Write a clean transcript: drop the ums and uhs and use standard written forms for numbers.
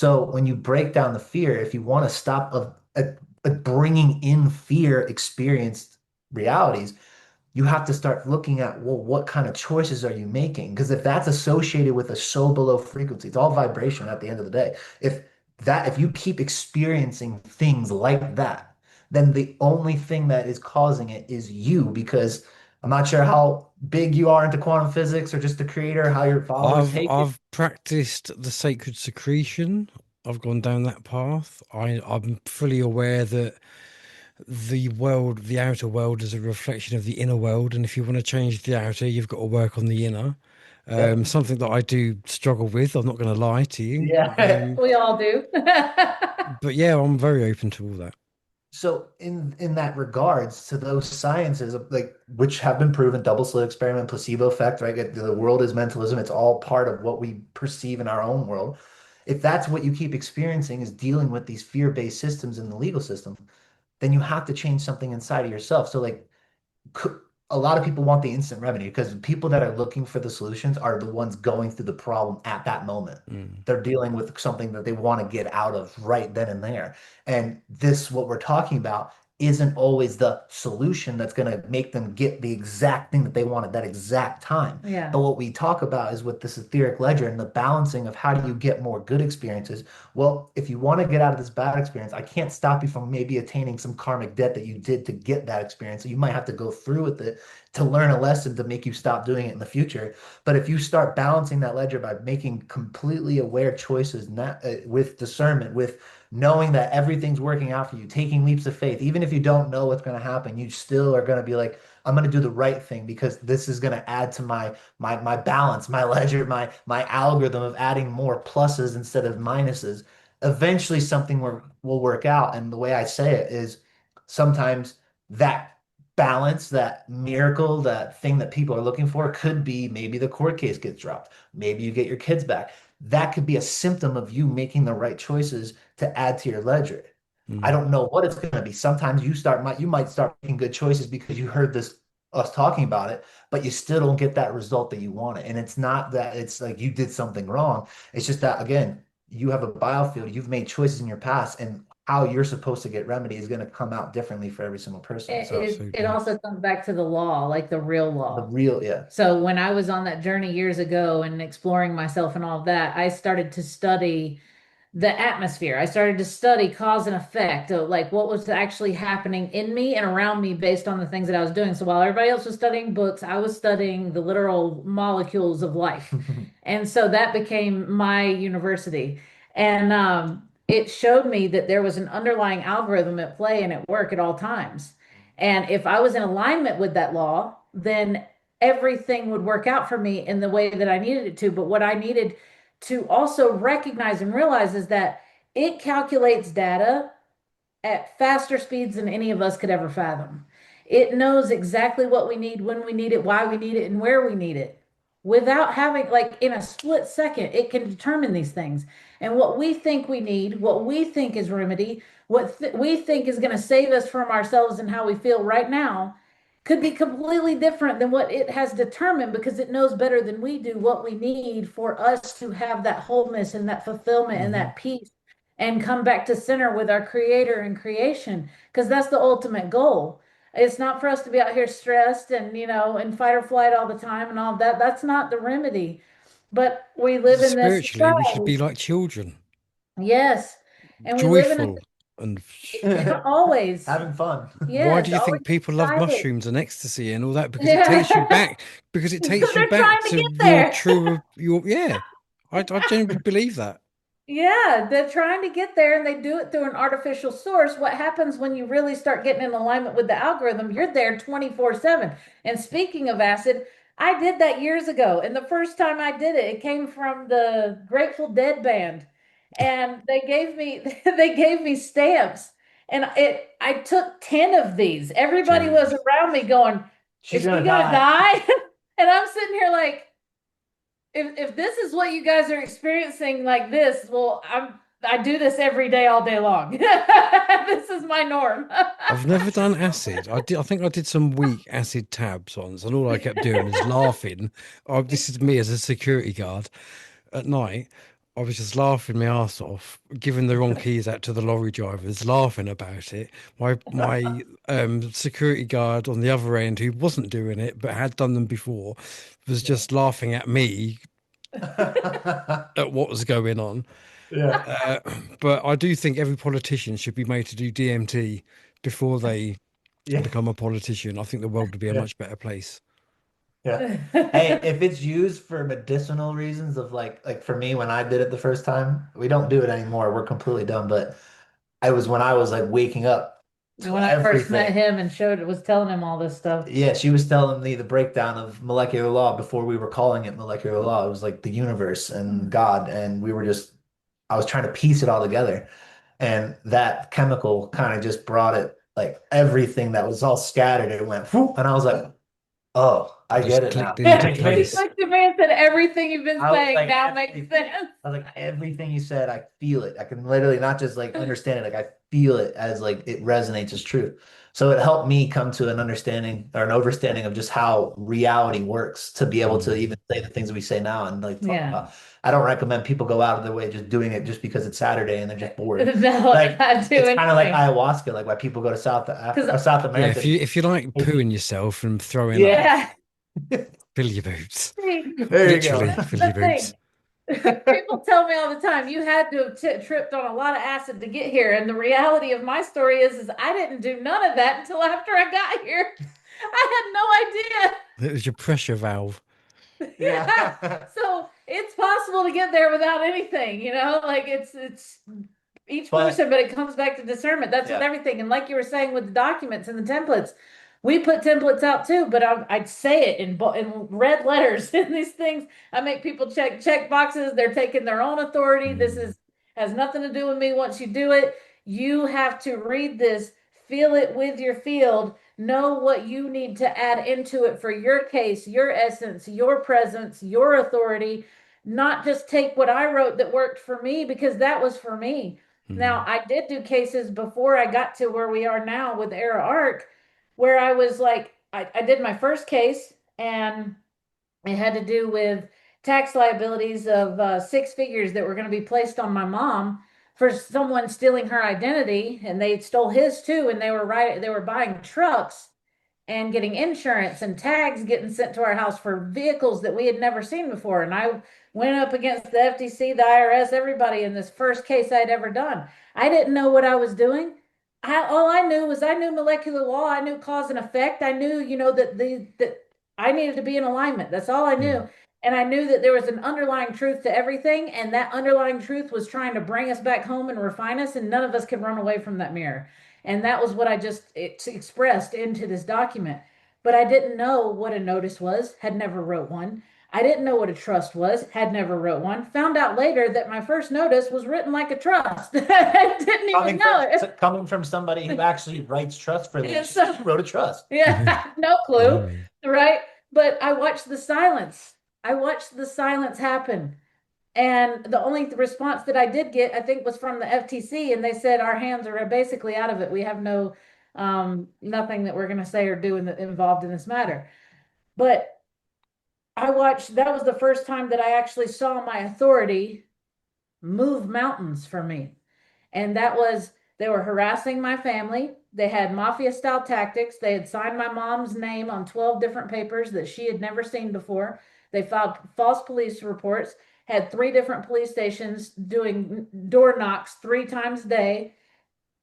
So when you break down the fear, if you want to stop bringing in fear experienced realities, you have to start looking at, well, what kind of choices are you making? Because if that's associated with a so below frequency, it's all vibration at the end of the day. If you keep experiencing things like that, then the only thing that is causing it is you, because I'm not sure how big you are into quantum physics or just the creator, how your followers take it. I've practiced the sacred secretion. I've gone down that path. I'm fully aware that the world, the outer world, is a reflection of the inner world, and if you want to change the outer, you've got to work on the inner. Yep. Something that I do struggle with. I'm not going to lie to you. Yeah. We all do. But yeah, I'm very open to all that. So in that regards to those sciences like which have been proven, double slit experiment, placebo effect, right? The world is mentalism. It's all part of what we perceive in our own world. If that's what you keep experiencing is dealing with these fear-based systems in the legal system, then you have to change something inside of yourself. So like a lot of people want the instant remedy because people that are looking for the solutions are the ones going through the problem at that moment. Mm. They're dealing with something that they want to get out of right then and there. And this, what we're talking about, isn't always the solution that's going to make them get the exact thing that they want at that exact time. Yeah. But what we talk about is with this etheric ledger and the balancing of how do you get more good experiences. Well, if you want to get out of this bad experience, I can't stop you from maybe attaining some karmic debt that you did to get that experience. So you might have to go through with it to learn a lesson to make you stop doing it in the future. But if you start balancing that ledger by making completely aware choices, not, with discernment, with knowing that everything's working out for you, taking leaps of faith, even if you don't know what's going to happen, you still are going to be like, I'm going to do the right thing because this is going to add to my balance, my ledger, my algorithm of adding more pluses instead of minuses. Eventually, something will work out. And the way I say it is sometimes that balance, that miracle, that thing that people are looking for could be maybe the court case gets dropped. Maybe you get your kids back. That could be a symptom of you making the right choices to add to your ledger. I Mm. don't know what it's going to be. Sometimes you might start making good choices because you heard this us talking about it, but you still don't get that result that you wanted. And it's not that it's like you did something wrong. It's just that again, you have a biofield, you've made choices in your past, and how you're supposed to get remedy is going to come out differently for every single person. It, So it Absolutely. also comes back to the law, like the real the law. real, yeah. So when I was on that journey years ago and exploring myself and all of that, I started to study the atmosphere. I started to study cause and effect, of like what was actually happening in me and around me based on the things that I was doing. So while everybody else was studying books, I was studying the literal molecules of life. And so that became my university. And it showed me that there was an underlying algorithm at play and at work at all times. And if I was in alignment with that law, then everything would work out for me in the way that I needed it to. But what I needed to also recognize and realize is that it calculates data at faster speeds than any of us could ever fathom. It knows exactly what we need, when we need it, why we need it, and where we need it. Without having, like, in a split second, it can determine these things. And what we think we need, what we think is remedy, what we think is going to save us from ourselves and how we feel right now could be completely different than what it has determined because it knows better than we do what we need for us to have that wholeness and that fulfillment and Mhm. that peace and come back to center with our creator and creation because that's the ultimate goal. It's not for us to be out here stressed and in fight or flight all the time and all that. That's not the remedy. But we live in this Spiritually, we should society. be like children, Yes. And we live in joyful. And a always. Having fun. why Yes, do you always think people love excited. mushrooms and ecstasy and all that? Because it takes you Yeah. back, because it Because takes you they're back trying to to get your there. true, yeah. I genuinely believe that. Yeah, they're trying to get there and they do it through an artificial source. What happens when you really start getting in alignment with the algorithm? You're there 24/7. And speaking of acid, I did that years ago. And the first time I did it, it came from the Grateful Dead band. And they gave me they gave me stamps. And I took 10 of these. Everybody was Jeez. around me going, She's "Is she gonna gonna die. die?" And I'm sitting here like if this is what you guys are experiencing like this, well, I do this every day, all day long. This is my norm. I've never done acid. I think I did some weak acid tabs once, and all I kept doing is laughing. Oh, this is me as a security guard at night. I was just laughing my ass off, giving the wrong keys out to the lorry drivers, laughing about it. My security guard on the other end, who wasn't doing it but had done them before, was Yeah. just laughing at me at what was going on. Yeah. Uh, but I do think every politician should be made to do DMT before they Yeah. become a politician. I think the world would be a Yeah. much better place. Yeah. Hey, if it's used for medicinal reasons of like for me when I did it the first time, we don't do it anymore. We're completely done. But I was when I was like waking up to When I first met everything. him and was telling him all this stuff. Yeah, she was telling me the breakdown of molecular law before we were calling it molecular law. It was like the universe and God, and we were just I was trying to piece it all together. And that chemical kind of just brought it like everything that was all scattered, it went whoop, and I was like, oh, I get Just it now. clicked into Yeah, It he made place. looked at me and said, everything you've been I was saying like, now makes sense. I was like, everything you said, I feel it. I can literally not just like understand it, like I feel it as like it resonates as truth. So it helped me come to an understanding or an overstanding of just how reality works to be able to Mm. even say the things that we say now and like talk Yeah. about. I don't recommend people go out of their way just doing it just because it's Saturday and they're just bored. No, Like not do it's kind of like anything. ayahuasca, like why people go to South Africa Because, or South Yeah, America. if you like pooing yourself and throwing up, Yeah, yeah, fill your boots. see, there you go. Literally, fill the your boots. thing. People tell me all the time, you had to have tripped on a lot of acid to get here. And the reality of my story is I didn't do none of that until after I got here. I had It was your pressure valve. no idea. Yeah. Yeah. So it's possible to get there without anything, like it's each But person, but it comes back to discernment. That's with yeah. everything. And like you were saying with the documents and the templates, we put templates out too, but I'd say it in red letters in these things. I make people check boxes. They're taking their own authority. This Mm. is has nothing to do with me. Once you do it, you have to read this, feel it with your field, know what you need to add into it for your case, your essence, your presence, your authority. Not just take what I wrote that worked for me because that was for me. Now, Mm. I did do cases before I got to where we are now with Era Arc, where I was like, I did my first case and it had to do with tax liabilities of 6 figures that were going to be placed on my mom for someone stealing her identity, and they stole his too, and they were buying trucks and getting insurance and tags getting sent to our house for vehicles that we had never seen before. And I went up against the FTC, the IRS, everybody in this first case I'd ever done. I didn't know what I was doing. All I knew was I knew molecular law. I knew cause and effect. I knew, that I needed to be in alignment. That's all I Mm. knew. And I knew that there was an underlying truth to everything. And that underlying truth was trying to bring us back home and refine us. And none of us could run away from that mirror. And that was what expressed into this document. But I didn't know what a notice was, had never wrote one. I didn't know what a trust was, had never wrote one. Found out later that my first notice was written like a trust. I didn't even know it. Coming from somebody who actually writes trust for And this, so, she wrote a trust. yeah, no clue, Blimey. right? But I watched the silence. I watched the silence happen. And the only response that I did get, I think, was from the FTC, and they said our hands are basically out of it. We have no nothing that we're going to say or do involved in this matter. But I watched. That was the first time that I actually saw my authority move mountains for me. And that was, they were harassing my family. They had mafia style tactics. They had signed my mom's name on 12 different papers that she had never seen before. They filed false police reports, had 3 different police stations doing door knocks 3 times a day.